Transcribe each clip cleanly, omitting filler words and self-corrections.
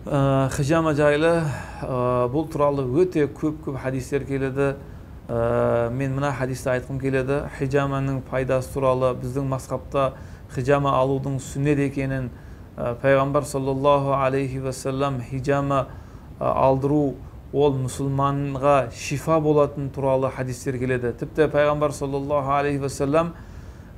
Hijama жайлы бұл туралы өте көп хадистер келеді. Мен мына хадисті айтқым келеді. Хижаманың пайдасы туралы, біздің мазхабта хижама алудың сүннет екенін, пайғамбар саллаллаху алейхи вассалам хижама алдыру ол мұсылманға шифа болатын туралы хадистер келеді. Тіпті пайғамбар саллаллаху алейхи вассалам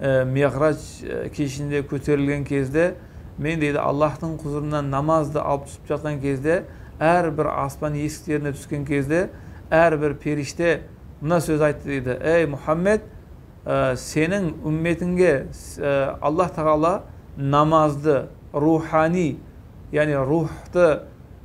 Миғраж кешінде көтерілген кезде, мен дейді Аллахтың құзырынан намазды алып түсіп жатқан кезде, әрбір аспан есіктеріне түскен кезде, әрбір періште мына сөз айтты дейді: ей Мұхаммед, сенің үмметіңге Аллах тағала намазды рухани, яғни рухты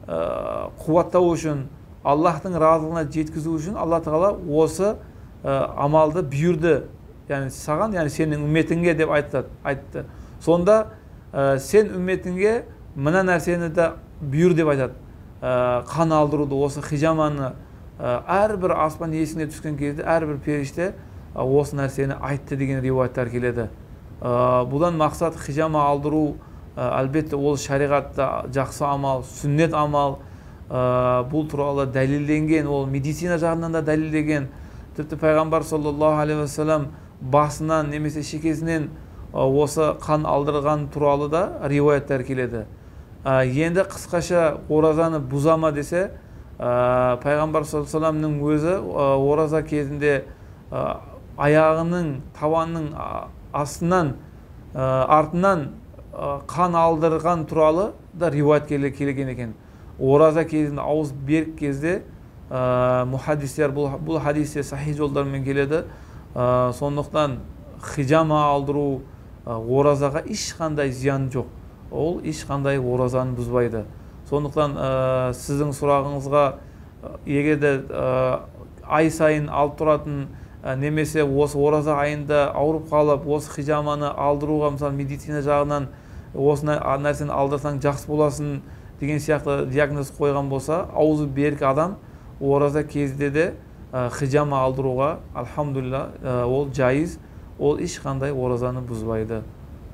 қуаттау үшін, Аллахтың разылығына жеткізу үшін Аллах тағала осы амалды бұйырды. Яғни саған, яғни сенің үмметіңге деп айтты. Сонда сен үмметіңге мына нәрсені де бұйыр деп айтады. Қан алдыруды, осы хижаманы әрбір аспан есігіне түскен кезде әрбір періште осы нәрсені айтты деген риуаяттар келеді. Бұдан мақсат хижама алдыру, әлбетте ол шариғатта жақсы амал, сүннет амал. Бұл туралы дәлелденген, ол медицина жағынан да дәлелдеген. Тіпті пайғамбар саллаллаху алейхи вассалам басынан немесе шекесінен осы қан алдырған туралы да риуаяттар келеді. Енді қысқаша оразаны бұзама десе, пайғамбар саллаллаху алейхи вассаламның өзі ораза кезінде аяғының, табанның астынан, артынан қан алдырған туралы да риуаят келген екен. Ораза кезінде, ауыз берік кезде мұхаддистер бұл хадисте сахи жолдармен келеді. Сондықтан хижама алдыру оразаға ешқандай зиян жоқ. Ол ешқандай оразаны бұзбайды. Сондықтан сіздің сұрағыңызға, егер де ай сайын алып тұратын, немесе осы ораза айында ауырып қалып, осы хижаманы алдыруға, мысалы медицина жағынан осы нәрсені алдырсаң жақсы боласың деген сияқты диагноз қойған болса, аузы берік адам ораза кезде де хижама алдыруға, альхамдулилля, ол жайыз, ол ешқандай оразаны бұзбайды.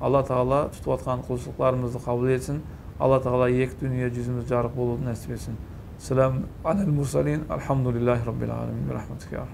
Алла тағала тұтып атқан құлшылықтарымызды қабыл етсін. Алла тағала екі дүние жүзіміз жарық болуды нәсіп етсін. Салам алал мурсалин, альхамдулиллахи раббил аламин, рахматука.